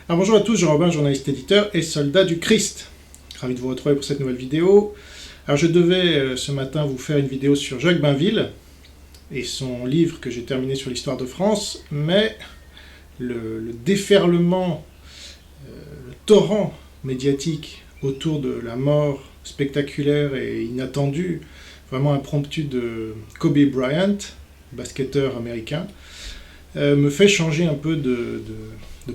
Alors bonjour à tous, Jean Robin, journaliste éditeur et soldat du Christ. Ravi de vous retrouver pour cette nouvelle vidéo. Alors je devais ce matin vous faire une vidéo sur Jacques Bainville et son livre que j'ai terminé sur l'histoire de France, mais le déferlement, le torrent médiatique autour de la mort spectaculaire et inattendue, vraiment impromptue de Kobe Bryant, basketteur américain, me fait changer un peu de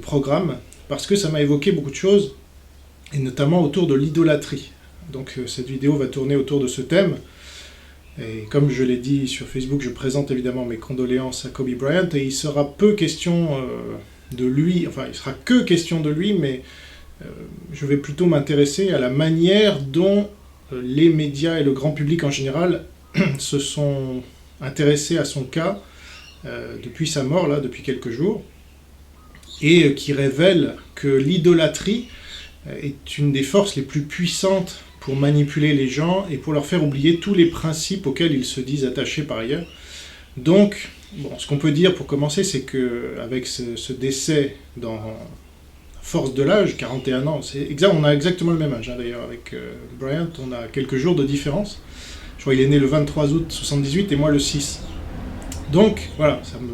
programme, parce que ça m'a évoqué beaucoup de choses, et notamment autour de l'idolâtrie. Donc cette vidéo va tourner autour de ce thème, et comme je l'ai dit sur Facebook, je présente évidemment mes condoléances à Kobe Bryant, et il sera peu question de lui, enfin il sera que question de lui, mais je vais plutôt m'intéresser à la manière dont les médias et le grand public en général se sont intéressés à son cas depuis sa mort, là, depuis quelques jours, et qui révèle que l'idolâtrie est une des forces les plus puissantes pour manipuler les gens et pour leur faire oublier tous les principes auxquels ils se disent attachés par ailleurs. Donc, bon, ce qu'on peut dire pour commencer, c'est qu'avec ce décès dans force de l'âge, 41 ans, on a exactement le même âge, hein, d'ailleurs, avec Bryant, on a quelques jours de différence. Je crois qu'il est né le 23 août 78 et moi le 6. Donc, voilà, ça me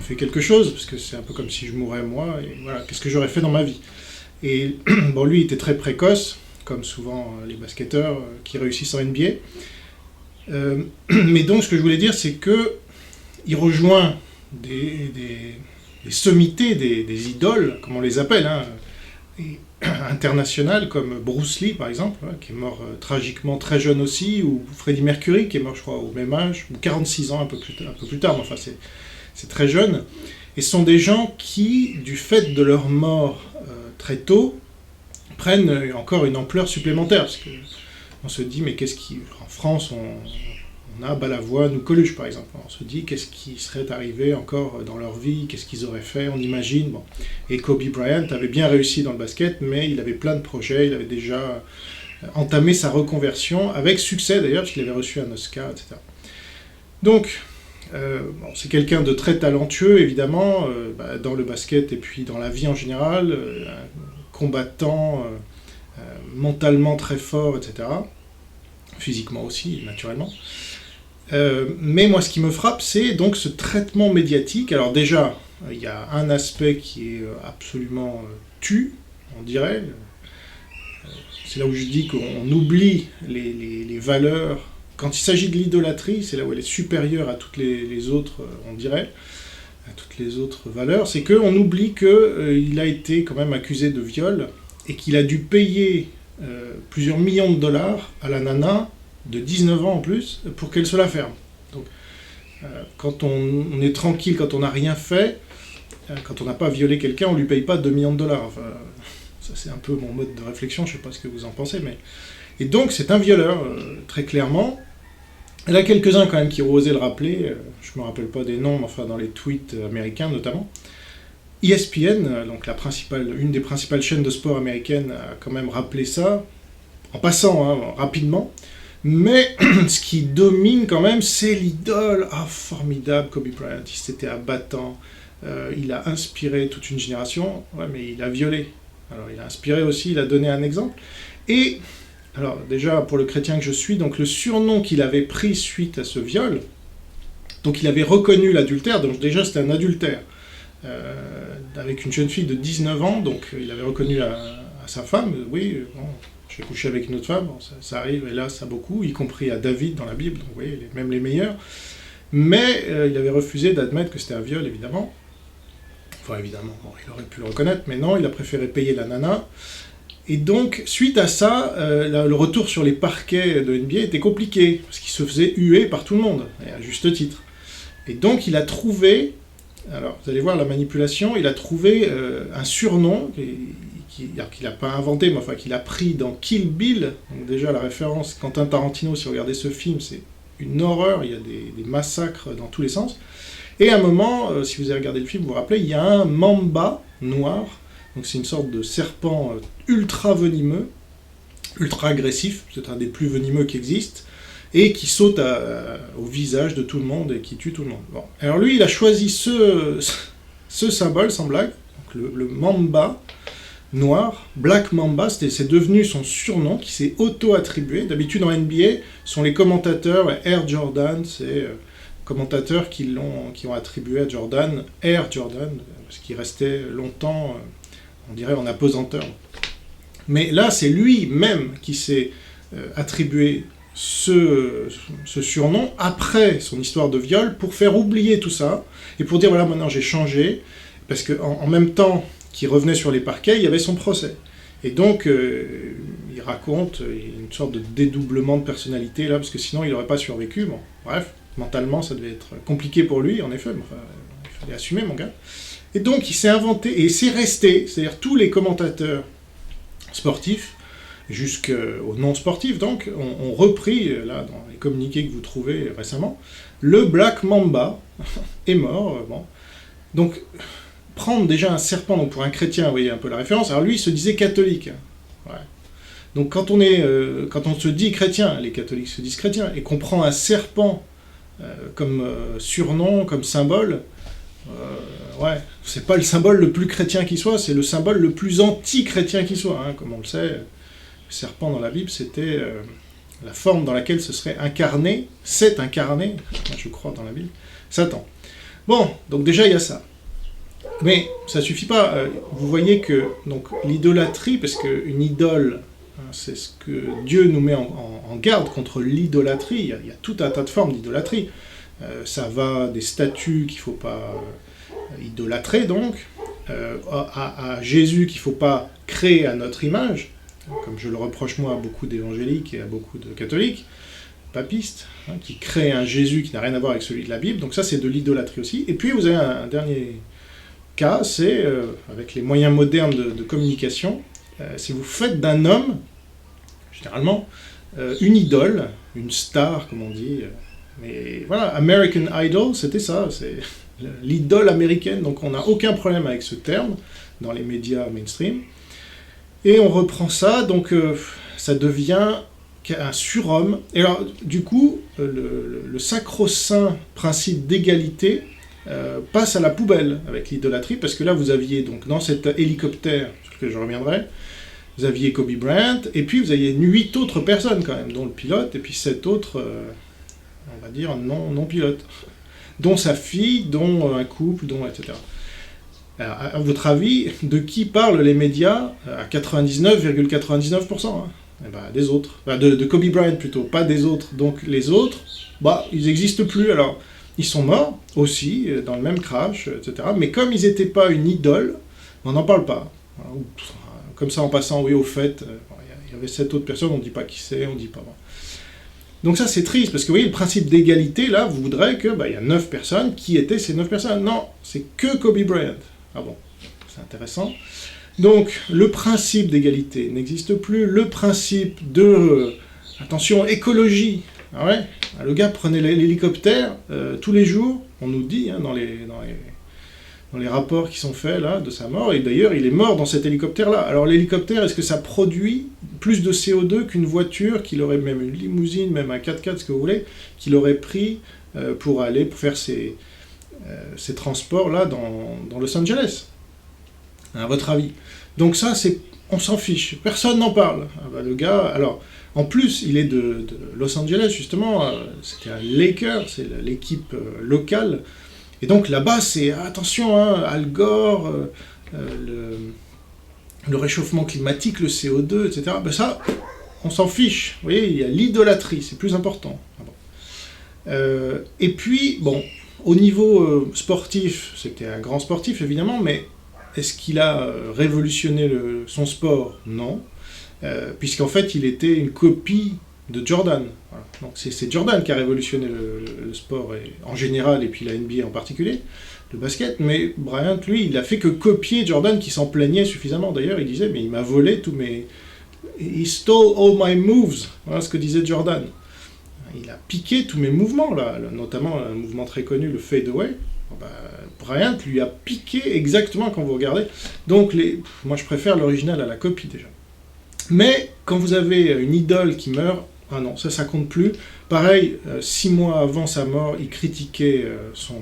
fait quelque chose, parce que c'est un peu comme si je mourais moi, et voilà, qu'est-ce que j'aurais fait dans ma vie. Et bon, lui, il était très précoce, comme souvent les basketteurs qui réussissent en NBA. Mais donc, ce que je voulais dire, c'est que il rejoint des sommités, des idoles, comme on les appelle, hein, internationales, comme Bruce Lee, par exemple, hein, qui est mort tragiquement très jeune aussi, ou Freddie Mercury, qui est mort, je crois, au même âge, ou 46 ans, un peu plus tard, mais enfin, c'est très jeune. Et ce sont des gens qui, du fait de leur mort très tôt, prennent encore une ampleur supplémentaire. Parce qu'on se dit, mais qu'est-ce qui... En France, on a Balavoine ou Coluche, par exemple. On se dit, qu'est-ce qui serait arrivé encore dans leur vie, qu'est-ce qu'ils auraient fait, on imagine. Bon. Et Kobe Bryant avait bien réussi dans le basket, mais il avait plein de projets, il avait déjà entamé sa reconversion, avec succès d'ailleurs, parce qu'il avait reçu un Oscar, etc. Donc, bon, c'est quelqu'un de très talentueux, évidemment, dans le basket et puis dans la vie en général, un combattant, mentalement très fort, etc. Physiquement aussi, naturellement. Mais moi, ce qui me frappe, c'est donc ce traitement médiatique. Alors déjà, il y a un aspect qui est absolument tu, on dirait. C'est là où je dis qu'on oublie les valeurs. Quand il s'agit de l'idolâtrie, c'est là où elle est supérieure à toutes les autres, on dirait, à toutes les autres valeurs, c'est qu'on oublie qu'il a été quand même accusé de viol et qu'il a dû payer plusieurs millions de dollars à la nana de 19 ans en plus pour qu'elle se la ferme. Donc, quand on est tranquille, quand on n'a rien fait, quand on n'a pas violé quelqu'un, on ne lui paye pas 2 millions de dollars. Enfin, ça c'est un peu mon mode de réflexion, je ne sais pas ce que vous en pensez, mais... Et donc c'est un violeur, très clairement. Il y en a quelques-uns quand même qui ont osé le rappeler, je ne me rappelle pas des noms, mais enfin dans les tweets américains notamment. ESPN, donc une des principales chaînes de sport américaines, a quand même rappelé ça, en passant, hein, rapidement. Mais ce qui domine quand même, c'est l'idole. Ah, formidable, Kobe Bryant, c'était abattant. Il a inspiré toute une génération, ouais, mais il a violé. Alors il a inspiré aussi, il a donné un exemple. Et... Alors déjà, pour le chrétien que je suis, donc le surnom qu'il avait pris suite à ce viol, donc il avait reconnu l'adultère, donc déjà c'était un adultère, avec une jeune fille de 19 ans, donc il avait reconnu à sa femme, oui, bon, j'ai couché avec une autre femme, bon, ça arrive hélas à beaucoup, y compris à David dans la Bible, donc vous voyez, même les meilleurs, mais il avait refusé d'admettre que c'était un viol, évidemment. Enfin évidemment, bon, il aurait pu le reconnaître, mais non, il a préféré payer la nana. Et donc, suite à ça, le retour sur les parquets de NBA était compliqué, parce qu'il se faisait huer par tout le monde, et à juste titre. Et donc, il a trouvé, alors vous allez voir la manipulation, il a trouvé un surnom, qu'il n'a pas inventé, mais enfin qu'il a pris dans Kill Bill. Donc déjà, la référence, Quentin Tarantino, si vous regardez ce film, c'est une horreur, il y a des massacres dans tous les sens. Et à un moment, si vous avez regardé le film, vous vous rappelez, il y a un mamba noir. Donc c'est une sorte de serpent ultra venimeux, ultra agressif, c'est un des plus venimeux qui existent, et qui saute au visage de tout le monde et qui tue tout le monde. Bon. Alors lui, il a choisi ce symbole, sans blague, Le Mamba noir, Black Mamba, c'est devenu son surnom qui s'est auto-attribué. D'habitude en NBA, ce sont les commentateurs, Air Jordan, c'est commentateurs qui ont attribué à Jordan Air Jordan, parce qu'il restait longtemps, on dirait en apesanteur. Mais là, c'est lui-même qui s'est attribué ce surnom après son histoire de viol pour faire oublier tout ça et pour dire voilà, maintenant j'ai changé, parce qu'en même temps qu'il revenait sur les parquets, il y avait son procès. Et donc, il raconte une sorte de dédoublement de personnalité là, parce que sinon il n'aurait pas survécu. Bon, bref, mentalement ça devait être compliqué pour lui, en effet, mais enfin, il fallait assumer, mon gars. Et donc il s'est inventé, et c'est resté, c'est-à-dire tous les commentateurs sportifs, jusqu'aux non-sportifs, donc, ont repris, là, dans les communiqués que vous trouvez récemment, le Black Mamba est mort, bon. Donc, prendre déjà un serpent, donc pour un chrétien, vous voyez un peu la référence, alors lui, il se disait catholique. Ouais. Donc, quand on se dit chrétien, les catholiques se disent chrétiens, et qu'on prend un serpent comme surnom, comme symbole, ouais, c'est pas le symbole le plus chrétien qui soit, c'est le symbole le plus anti-chrétien qui soit, hein, comme on le sait. Le serpent dans la Bible, c'était la forme dans laquelle se serait incarné, c'est incarné, je crois dans la Bible, Satan. Bon, donc déjà il y a ça. Mais ça suffit pas. Vous voyez que donc l'idolâtrie, parce qu'une idole, hein, c'est ce que Dieu nous met en garde contre l'idolâtrie. Il y a tout un tas de formes d'idolâtrie. Ça va des statues qu'il ne faut pas idolâtrer, donc, à Jésus qu'il ne faut pas créer à notre image, comme je le reproche moi à beaucoup d'évangéliques et à beaucoup de catholiques, papistes, hein, qui créent un Jésus qui n'a rien à voir avec celui de la Bible. Donc ça, c'est de l'idolâtrie aussi. Et puis vous avez un dernier cas, c'est avec les moyens modernes de communication, si vous faites d'un homme, généralement, une idole, une star, comme on dit. Mais voilà, American Idol, c'était ça, c'est l'idole américaine, donc on n'a aucun problème avec ce terme dans les médias mainstream. Et on reprend ça, donc ça devient un surhomme. Et alors, du coup, le sacro-saint principe d'égalité passe à la poubelle avec l'idolâtrie, parce que là, vous aviez, donc, dans cet hélicoptère, sur lequel je reviendrai, vous aviez Kobe Bryant, et puis vous aviez 8 autres personnes, quand même, dont le pilote, et puis 7 autres, on va dire, non-pilotes, dont sa fille, dont un couple, dont, etc. Alors, à votre avis, de qui parlent les médias à 99,99% hein? Eh ben, des autres. Enfin, de Kobe Bryant plutôt, pas des autres. Donc les autres, bah, ils n'existent plus. Alors, ils sont morts aussi, dans le même crash, etc. Mais comme ils n'étaient pas une idole, on n'en parle pas. Comme ça, en passant, oui, au fait, il y avait 7 autres personnes, on ne dit pas qui c'est, on ne dit pas. Bon. Donc ça, c'est triste, parce que vous voyez, le principe d'égalité, là, vous voudrez que, bah, y a 9 personnes, qui étaient ces 9 personnes? Non, c'est que Kobe Bryant. Ah bon, c'est intéressant. Donc, le principe d'égalité n'existe plus. Le principe de, attention, écologie. Ah ouais, le gars prenait l'hélicoptère tous les jours, on nous dit, hein, dans les rapports qui sont faits là, de sa mort, et d'ailleurs, il est mort dans cet hélicoptère-là. Alors, l'hélicoptère, est-ce que ça produit plus de CO2 qu'une voiture, qu'il aurait même une limousine, même un 4x4, ce que vous voulez, qu'il aurait pris pour faire ces transports-là dans Los Angeles, à votre avis? Donc ça, on s'en fiche, personne n'en parle. Ah bah, le gars, alors, en plus, il est de Los Angeles, justement, c'était un Lakers, c'est l'équipe locale, et donc là-bas, c'est, attention, hein, Al Gore, le réchauffement climatique, le CO2, etc. Ben ça, on s'en fiche, vous voyez, il y a l'idolâtrie, c'est plus important. Ah bon. Et puis, bon, au niveau sportif, c'était un grand sportif, évidemment, mais est-ce qu'il a révolutionné son sport? Non. Puisqu'en fait, il était une copie de Jordan. Voilà. Donc c'est Jordan qui a révolutionné le sport en général, et puis la NBA en particulier, le basket, mais Bryant, lui, il a fait que copier Jordan, qui s'en plaignait suffisamment. D'ailleurs, il disait, mais il m'a volé tous mes... He stole all my moves. Voilà ce que disait Jordan. Il a piqué tous mes mouvements, là, notamment un mouvement très connu, le fade away. Bah, Bryant lui a piqué exactement quand vous regardez. Donc, moi, je préfère l'original à la copie, déjà. Mais, quand vous avez une idole qui meurt, ah non, ça compte plus. Pareil, 6 mois avant sa mort, il critiquait son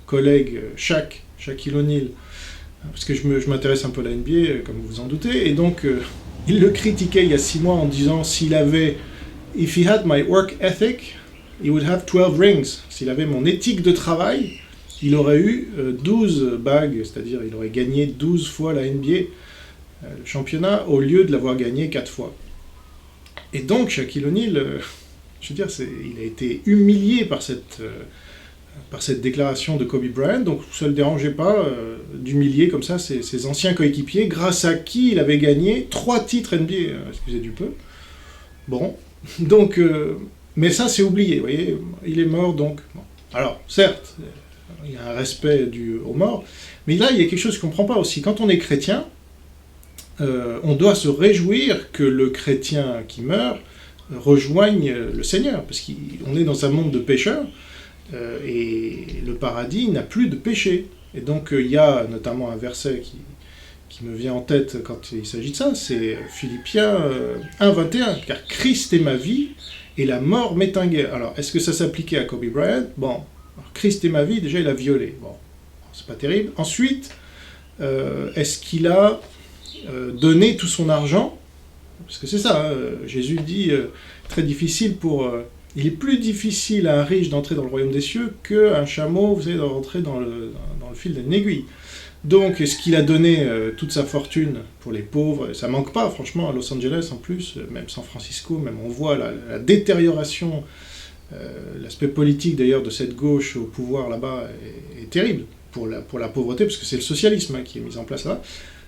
collègue Shaquille O'Neal parce que je m'intéresse un peu à la NBA, comme vous vous en doutez, et donc il le critiquait il y a 6 mois en disant s'il avait If he had my work ethic, he would have 12 rings. S'il avait mon éthique de travail, il aurait eu 12 bagues, c'est-à-dire il aurait gagné 12 fois la NBA, le championnat, au lieu de l'avoir gagné 4 fois. Et donc Shaquille O'Neal, je veux dire, il a été humilié par cette déclaration de Kobe Bryant, donc ça ne le dérangeait pas d'humilier comme ça ses anciens coéquipiers, grâce à qui il avait gagné 3 titres NBA, excusez du peu. Bon, donc, mais ça c'est oublié, vous voyez, il est mort donc. Bon. Alors, certes, il y a un respect dû aux morts, mais là il y a quelque chose que je ne comprends pas aussi. Quand on est chrétien, on doit se réjouir que le chrétien qui meurt rejoigne le Seigneur, parce qu'on est dans un monde de pécheurs, et le paradis n'a plus de péché. Et donc il y a notamment un verset qui me vient en tête quand il s'agit de ça, c'est Philippiens 1,21, car Christ est ma vie et la mort m'est un gain. Alors, est-ce que ça s'appliquait à Kobe Bryant? Bon, alors, Christ est ma vie, déjà il a violé. Bon, c'est pas terrible. Ensuite, est-ce qu'il a donné tout son argent? Parce que c'est ça, Jésus dit, très difficile pour... il est plus difficile à un riche d'entrer dans le royaume des cieux qu'un chameau, vous savez, d'entrer dans le fil d'une aiguille. Donc, est-ce qu'il a donné toute sa fortune pour les pauvres? Ça manque pas, franchement, à Los Angeles en plus, même San Francisco, même on voit la détérioration, l'aspect politique d'ailleurs de cette gauche au pouvoir là-bas est terrible pour la pauvreté, parce que c'est le socialisme qui est mis en place là.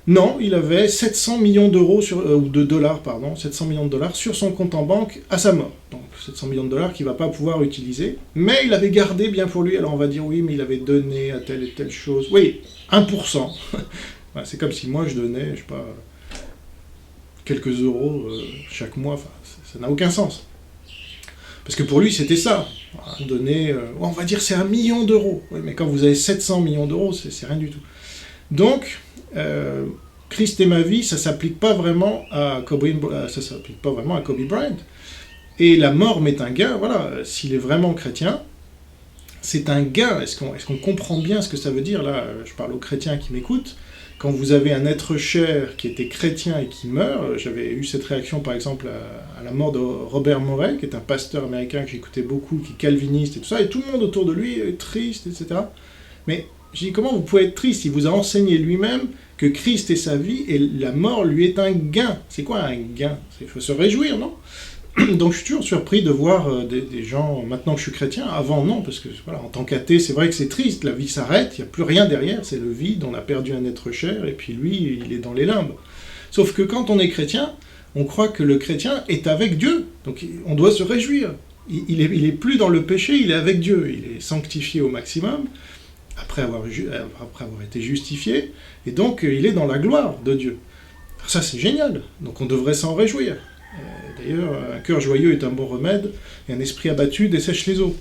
Non, il avait 700 millions d'euros ou de dollars, pardon, 700 millions de dollars sur son compte en banque à sa mort. Donc 700 millions de dollars qu'il ne va pas pouvoir utiliser, mais il avait gardé bien pour lui. Alors on va dire oui, mais il avait donné à telle et telle chose. Oui, 1%. C'est comme si moi je donnais, je sais pas, quelques euros chaque mois. Enfin, ça n'a aucun sens. Parce que pour lui, c'était ça. Donner, on va dire c'est 1 million d'euros. Oui, mais quand vous avez 700 millions d'euros, c'est rien du tout. Donc, Christ est ma vie, ça s'applique pas vraiment à Kobe Bryant. Et la mort m'est un gain, voilà, s'il est vraiment chrétien, c'est un gain. Est-ce qu'on comprend bien ce que ça veut dire? Là, je parle aux chrétiens qui m'écoutent. Quand vous avez un être cher qui était chrétien et qui meurt, j'avais eu cette réaction par exemple à la mort de Robert Morey, qui est un pasteur américain que j'écoutais beaucoup, qui est calviniste et tout ça, et tout le monde autour de lui est triste, etc. Mais j'ai dit, comment vous pouvez être triste? Il vous a enseigné lui-même que Christ est sa vie et la mort lui est un gain. C'est quoi un gain? Il faut se réjouir, non? Donc je suis toujours surpris de voir des gens, maintenant que je suis chrétien, avant non, parce que voilà, en tant qu'athée, c'est vrai que c'est triste, la vie s'arrête, il n'y a plus rien derrière, c'est le vide, on a perdu un être cher, et puis lui, il est dans les limbes. Sauf que quand on est chrétien, on croit que le chrétien est avec Dieu, donc on doit se réjouir. Il est plus dans le péché, il est avec Dieu, il est sanctifié au maximum, après avoir été justifié, et donc il est dans la gloire de Dieu. Alors ça c'est génial, donc on devrait s'en réjouir. D'ailleurs, un cœur joyeux est un bon remède, et un esprit abattu dessèche les eaux,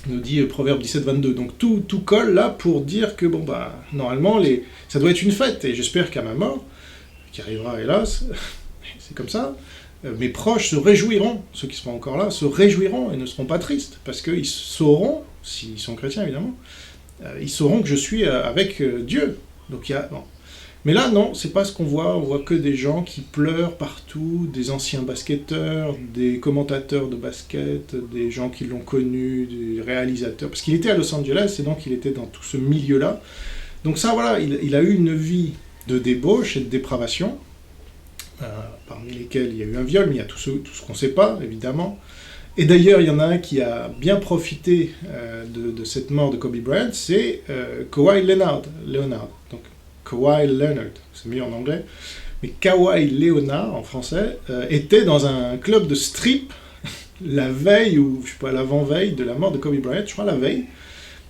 nous dit Proverbe 17-22. Donc tout colle là pour dire que, bon bah, normalement, ça doit être une fête, et j'espère qu'à ma mort, qui arrivera hélas, c'est comme ça, mes proches se réjouiront, ceux qui seront encore là, se réjouiront et ne seront pas tristes, parce qu'ils sauront, s'ils sont chrétiens évidemment, ils sauront que je suis avec Dieu. Donc il y a... Bon. Mais là, non, c'est pas ce qu'on voit. On voit que des gens qui pleurent partout, des anciens basketteurs, des commentateurs de basket, des gens qui l'ont connu, des réalisateurs. Parce qu'il était à Los Angeles, et donc il était dans tout ce milieu-là. Donc ça, voilà, il a eu une vie de débauche et de dépravation, parmi lesquels il y a eu un viol, mais il y a tout ce qu'on ne sait pas, évidemment. Et d'ailleurs, il y en a un qui a bien profité de cette mort de Kobe Bryant, c'est Kawhi Leonard. Donc, Kawhi Leonard, c'est mieux en anglais, mais Kawhi Leonard, en français, était dans un club de strip la veille, ou je sais pas, l'avant-veille de la mort de Kobe Bryant, je crois la veille.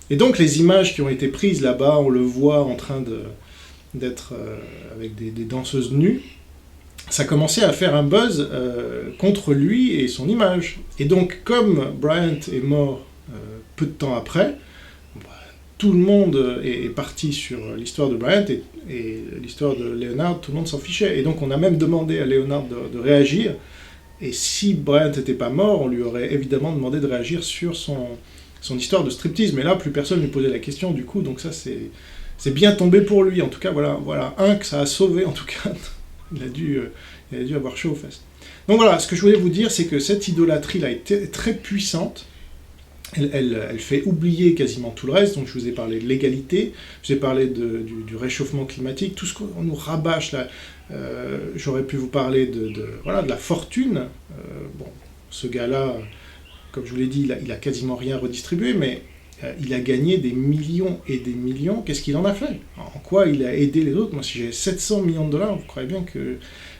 Et donc les images qui ont été prises là-bas, on le voit en train d'être avec des danseuses nues, ça commençait à faire un buzz contre lui et son image. Et donc, comme Bryant est mort peu de temps après, tout le monde est parti sur l'histoire de Bryant et l'histoire de Leonard, tout le monde s'en fichait. Et donc on a même demandé à Leonard de réagir, et si Bryant n'était pas mort, on lui aurait évidemment demandé de réagir sur son histoire de striptease. Mais là, plus personne ne lui posait la question du coup, donc ça c'est bien tombé pour lui. En tout cas, voilà un que ça a sauvé, en tout cas. Il a dû avoir chaud aux fesses. Donc voilà, ce que je voulais vous dire, c'est que cette idolâtrie-là est très puissante. Elle fait oublier quasiment tout le reste. Donc je vous ai parlé de l'égalité, je vous ai parlé du réchauffement climatique, tout ce qu'on nous rabâche là. J'aurais pu vous parler de la fortune. Bon, ce gars-là, comme je vous l'ai dit, il a quasiment rien redistribué, mais il a gagné des millions et des millions. Qu'est-ce qu'il en a fait? En quoi il a aidé les autres? Moi, si j'ai 700 millions de dollars, vous croyez bien que...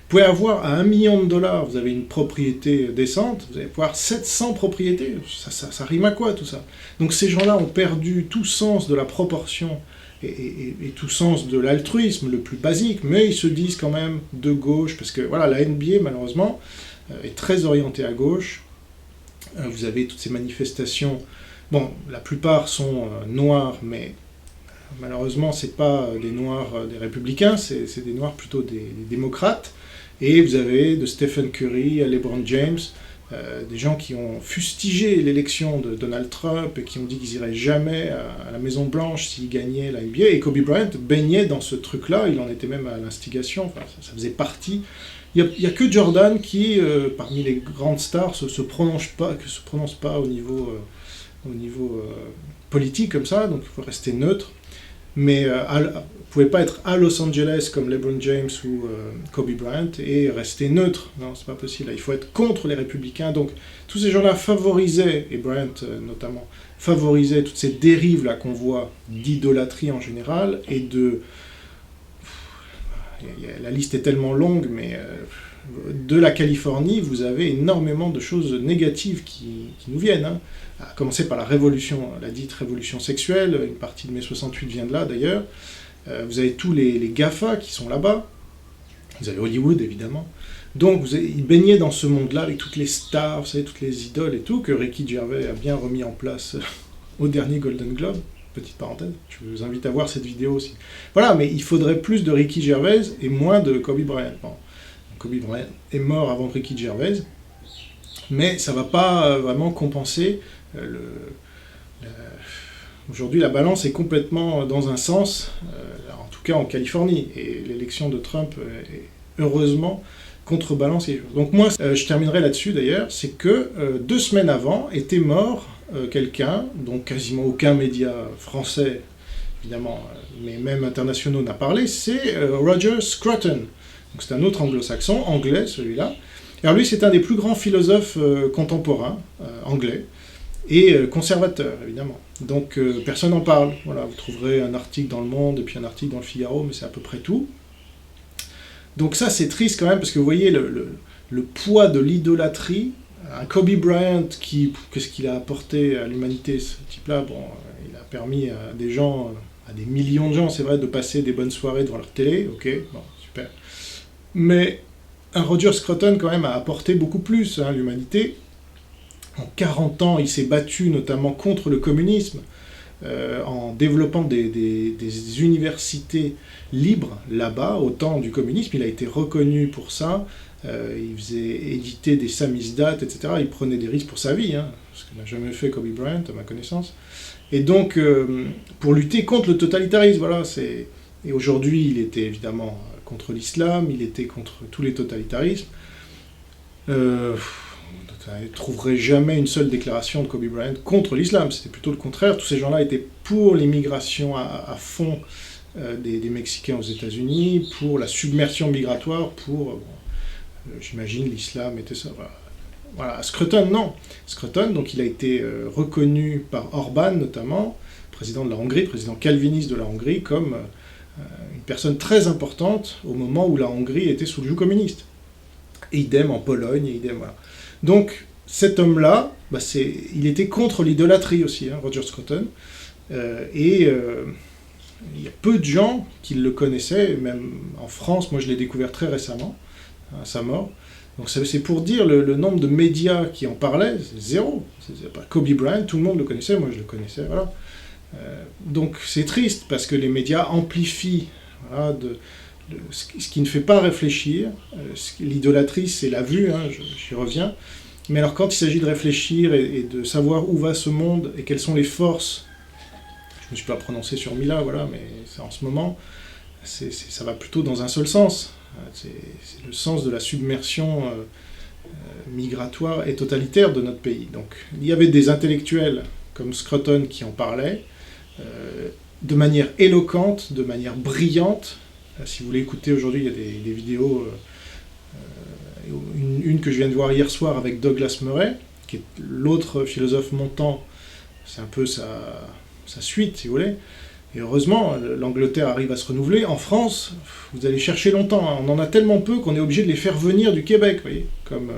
Vous pouvez avoir à 1 million de dollars, vous avez une propriété décente, vous allez pouvoir 700 propriétés. Ça rime à quoi tout ça? Donc ces gens-là ont perdu tout sens de la proportion et tout sens de l'altruisme le plus basique, mais ils se disent quand même de gauche, parce que voilà, la NBA malheureusement est très orientée à gauche. Vous avez toutes ces manifestations, bon, la plupart sont noirs, mais malheureusement c'est pas des noirs des républicains, c'est des noirs plutôt des démocrates. Et vous avez de Stephen Curry à LeBron James, des gens qui ont fustigé l'élection de Donald Trump et qui ont dit qu'ils n'iraient jamais à la Maison Blanche s'ils gagnaient la NBA. Et Kobe Bryant baignait dans ce truc-là, il en était même à l'instigation, enfin, ça faisait partie. Il n'y a que Jordan qui, parmi les grandes stars, se prononce pas au niveau politique comme ça, donc il faut rester neutre. Mais vous ne pouvez pas être à Los Angeles comme LeBron James ou Kobe Bryant et rester neutre. Non, c'est pas possible. Il faut être contre les républicains. Donc tous ces gens-là favorisaient, et Bryant notamment, favorisait toutes ces dérives-là qu'on voit d'idolâtrie en général et de... La liste est tellement longue, mais de la Californie, vous avez énormément de choses négatives qui nous viennent. Hein. À commencer par la dite révolution sexuelle, une partie de mai 68 vient de là d'ailleurs. Vous avez tous les GAFA qui sont là-bas. Vous avez Hollywood évidemment. Donc ils baignaient dans ce monde-là avec toutes les stars, vous savez, toutes les idoles et tout, que Ricky Gervais a bien remis en place au dernier Golden Globe. Petite parenthèse, je vous invite à voir cette vidéo aussi. Voilà, mais il faudrait plus de Ricky Gervais et moins de Kobe Bryant. Bon, Kobe Bryant est mort avant Ricky Gervais, mais ça ne va pas vraiment compenser. Aujourd'hui, la balance est complètement dans un sens, en tout cas en Californie, et l'élection de Trump est heureusement contrebalancée. Donc moi, je terminerai là-dessus d'ailleurs, c'est que 2 semaines avant était mort quelqu'un, dont quasiment aucun média français, évidemment, mais même internationaux n'a parlé, c'est Roger Scruton. Donc c'est un autre anglo-saxon, anglais celui-là. Alors lui, c'est un des plus grands philosophes contemporains, anglais, et conservateur, évidemment. Donc personne n'en parle. Voilà, vous trouverez un article dans Le Monde et puis un article dans Le Figaro, mais c'est à peu près tout. Donc ça, c'est triste quand même, parce que vous voyez le poids de l'idolâtrie. Un Kobe Bryant, qu'est-ce qu'il a apporté à l'humanité, ce type-là? Bon, il a permis à des gens, à des millions de gens, c'est vrai, de passer des bonnes soirées devant leur télé, ok, bon, super. Mais un Roger Scruton, quand même, a apporté beaucoup plus à l'humanité. En 40 ans, il s'est battu notamment contre le communisme, en développant des universités libres là-bas, au temps du communisme. Il a été reconnu pour ça. Il faisait éditer des samizdat, etc. Il prenait des risques pour sa vie, hein, ce que n'a jamais fait Kobe Bryant, à ma connaissance. Et donc, pour lutter contre le totalitarisme, voilà, et aujourd'hui, il était évidemment contre l'islam, il était contre tous les totalitarismes. Vous ne trouverez jamais une seule déclaration de Kobe Bryant contre l'islam, c'était plutôt le contraire. Tous ces gens-là étaient pour l'immigration à fond des Mexicains aux États-Unis, pour la submersion migratoire, pour... j'imagine l'islam était ça. Voilà. Scruton, non. Scruton, donc il a été reconnu par Orban notamment, président de la Hongrie, président calviniste de la Hongrie, comme une personne très importante au moment où la Hongrie était sous le joug communiste. Et idem en Pologne, et idem, voilà. Donc cet homme-là, il était contre l'idolâtrie aussi, hein, Roger Scruton, il y a peu de gens qui le connaissaient, même en France, moi je l'ai découvert très récemment, à sa mort. Donc c'est pour dire le nombre de médias qui en parlaient, c'est zéro. Kobe Bryant, tout le monde le connaissait, moi je le connaissais, voilà. Donc c'est triste, parce que les médias amplifient voilà, ce qui ne fait pas réfléchir. L'idolâtrie, c'est la vue, hein, j'y reviens. Mais alors quand il s'agit de réfléchir et de savoir où va ce monde et quelles sont les forces, je me suis pas prononcé sur Mila, voilà, mais en ce moment, ça va plutôt dans un seul sens. C'est le sens de la submersion migratoire et totalitaire de notre pays. Donc, il y avait des intellectuels comme Scruton qui en parlaient, de manière éloquente, de manière brillante. Si vous voulez écouter aujourd'hui, il y a des vidéos, une que je viens de voir hier soir avec Douglas Murray, qui est l'autre philosophe montant, c'est un peu sa suite, si vous voulez. Et heureusement, l'Angleterre arrive à se renouveler. En France, vous allez chercher longtemps. Hein. On en a tellement peu qu'on est obligé de les faire venir du Québec, vous voyez, comme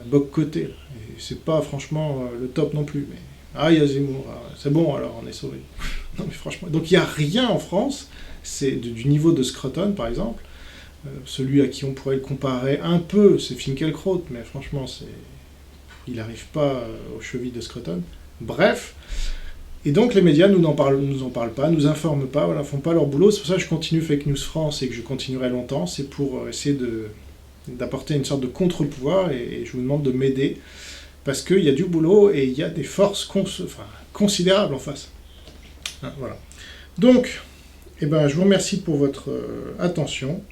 Boc-Côté. Et c'est pas franchement le top non plus. Mais... Ah, il y a Zemmour. Ah, c'est bon, alors on est sauvé. Non, mais franchement. Donc il n'y a rien en France. C'est du niveau de Scruton, par exemple. Celui à qui on pourrait le comparer un peu, c'est Finkielkraut, mais franchement, il n'arrive pas aux chevilles de Scruton. Bref. Et donc les médias nous en parlent pas, nous informent pas, voilà, font pas leur boulot. C'est pour ça que je continue Fake News France et que je continuerai longtemps. C'est pour essayer d'apporter une sorte de contre-pouvoir et je vous demande de m'aider parce qu'il y a du boulot et il y a des forces considérables en face. Hein, voilà. Donc, je vous remercie pour votre attention.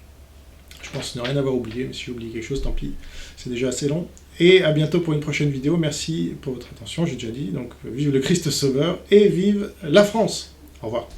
Je pense ne rien avoir oublié, mais si j'ai oublié quelque chose, tant pis. C'est déjà assez long. Et à bientôt pour une prochaine vidéo. Merci pour votre attention, j'ai déjà dit. Donc, vive le Christ Sauveur et vive la France. Au revoir.